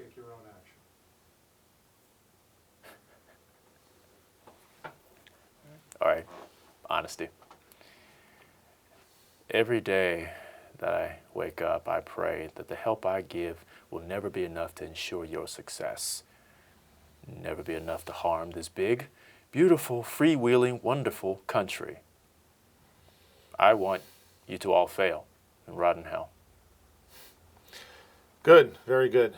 take your own action. All right, honesty. Every day that I wake up, I pray that the help I give will never be enough to ensure your success. Never be enough to harm this big, beautiful, freewheeling, wonderful country. I want you to all fail and rot in hell. Good, very good.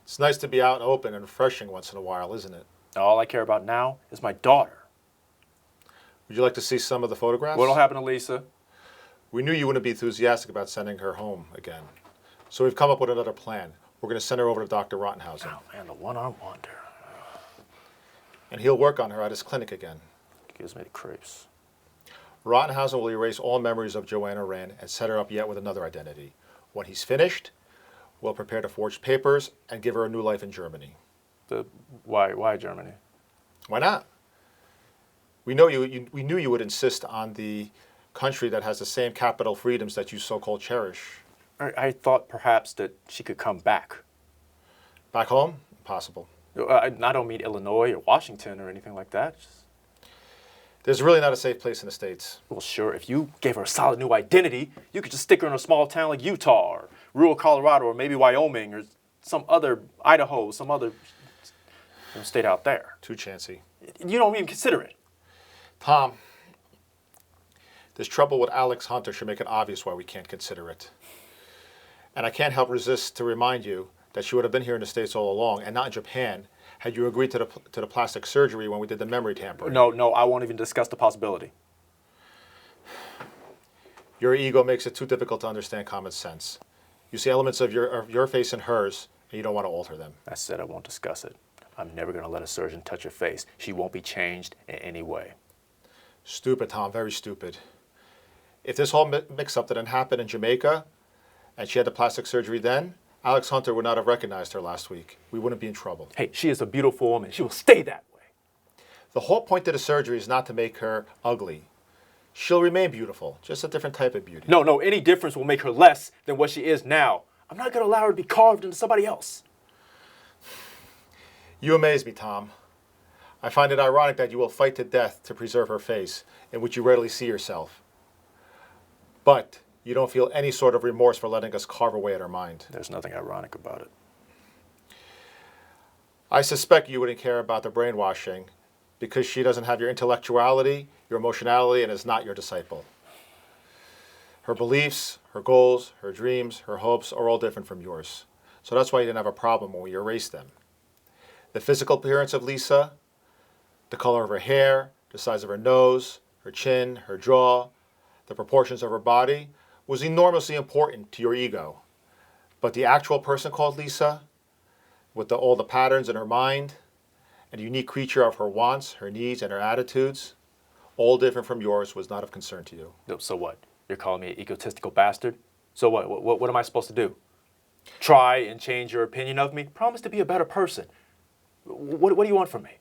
It's nice to be out and open and refreshing once in a while, isn't it? All I care about now is my daughter. Would you like to see some of the photographs? What'll happen to Lisa? We knew you wouldn't be enthusiastic about sending her home again. So we've come up with another plan. We're going to send her over to Dr. Rottenhausen. Oh man, the one-armed wonder. And he'll work on her at his clinic again. Gives me the creeps. Rottenhausen will erase all memories of Joanna Wren and set her up yet with another identity. When he's finished, we'll prepare to forge papers and give her a new life in Germany. Why Germany? Why not? We knew you would insist on the country that has the same capital freedoms that you so-called cherish. I thought perhaps that she could come back. Back home? Impossible. I don't mean Illinois or Washington or anything like that. There's really not a safe place in the States. Well, sure, if you gave her a solid new identity, you could just stick her in a small town like Utah or rural Colorado or maybe Wyoming or some other, Idaho, some other state out there. Too chancy. You don't even consider it. Tom, this trouble with Alex Hunter should make it obvious why we can't consider it. And I can't help resist to remind you that she would have been here in the States all along and not in Japan had you agreed to the plastic surgery when we did the memory tampering. No, I won't even discuss the possibility. Your ego makes it too difficult to understand common sense. You see elements of your face in hers, and you don't want to alter them. I said I won't discuss it. I'm never going to let a surgeon touch her face. She won't be changed in any way. Stupid, Tom, very stupid. If this whole mix-up didn't happen in Jamaica, and she had the plastic surgery then, Alex Hunter would not have recognized her last week. We wouldn't be in trouble. Hey, she is a beautiful woman. She will stay that way. The whole point of the surgery is not to make her ugly. She'll remain beautiful, just a different type of beauty. No, any difference will make her less than what she is now. I'm not going to allow her to be carved into somebody else. You amaze me, Tom. I find it ironic that you will fight to death to preserve her face, in which you readily see yourself. But you don't feel any sort of remorse for letting us carve away at her mind. There's nothing ironic about it. I suspect you wouldn't care about the brainwashing because she doesn't have your intellectuality, your emotionality, and is not your disciple. Her beliefs, her goals, her dreams, her hopes are all different from yours. So that's why you didn't have a problem when we erased them. The physical appearance of Lisa, the color of her hair, the size of her nose, her chin, her jaw, the proportions of her body, was enormously important to your ego. But the actual person called Lisa, with all the patterns in her mind, and the unique creature of her wants, her needs, and her attitudes, all different from yours, was not of concern to you. So what? You're calling me an egotistical bastard? So what am I supposed to do? Try and change your opinion of me? Promise to be a better person. What do you want from me?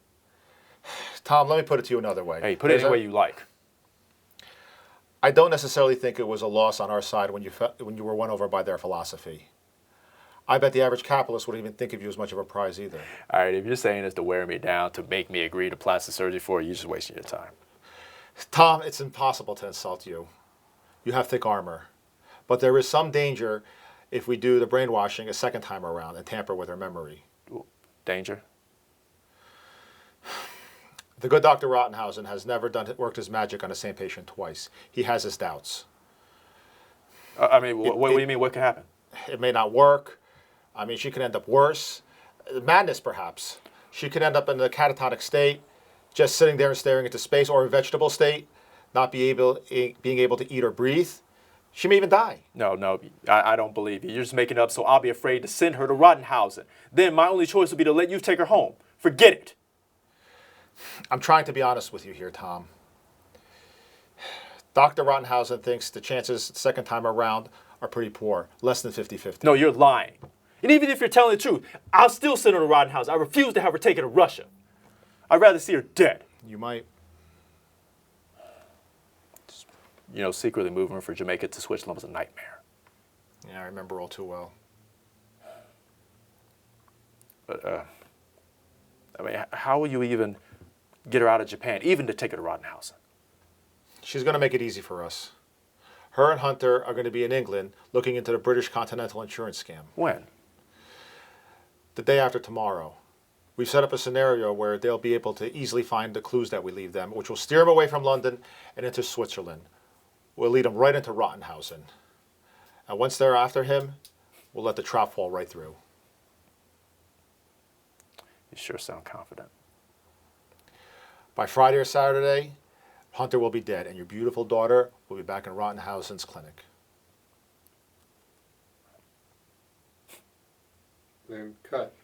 Tom, let me put it to you another way. Hey, put it any way you like. I don't necessarily think it was a loss on our side when you were won over by their philosophy. I bet the average capitalist wouldn't even think of you as much of a prize either. All right, if you're saying this to wear me down, to make me agree to plastic surgery for you, you're just wasting your time. Tom, it's impossible to insult you. You have thick armor. But there is some danger if we do the brainwashing a second time around and tamper with her memory. Danger? The good Dr. Rottenhausen has never worked his magic on the same patient twice. He has his doubts. I mean, what do you mean? What could happen? It may not work. I mean, she could end up worse. Madness, perhaps. She could end up in a catatonic state, just sitting there and staring into space, or a vegetable state, not being able to eat or breathe. She may even die. No, I don't believe you. You're just making it up so I'll be afraid to send her to Rottenhausen. Then my only choice would be to let you take her home. Forget it. I'm trying to be honest with you here, Tom. Dr. Rottenhausen thinks the chances the second time around are pretty poor, less than 50-50. No, you're lying. And even if you're telling the truth, I'll still send her to Rottenhausen. I refuse to have her taken to Russia. I'd rather see her dead. You might. Secretly moving her from Jamaica to Switzerland was a nightmare. Yeah, I remember all too well. But, I mean, how will you even get her out of Japan, even to take her to Rottenhausen? She's going to make it easy for us. Her and Hunter are going to be in England looking into the British Continental insurance scam. When? The day after tomorrow. We've set up a scenario where they'll be able to easily find the clues that we leave them, which will steer them away from London and into Switzerland. We'll lead them right into Rottenhausen. And once they're after him, we'll let the trap fall right through. You sure sound confident. By Friday or Saturday, Hunter will be dead, and your beautiful daughter will be back in Rottenhausen's clinic. Then cut.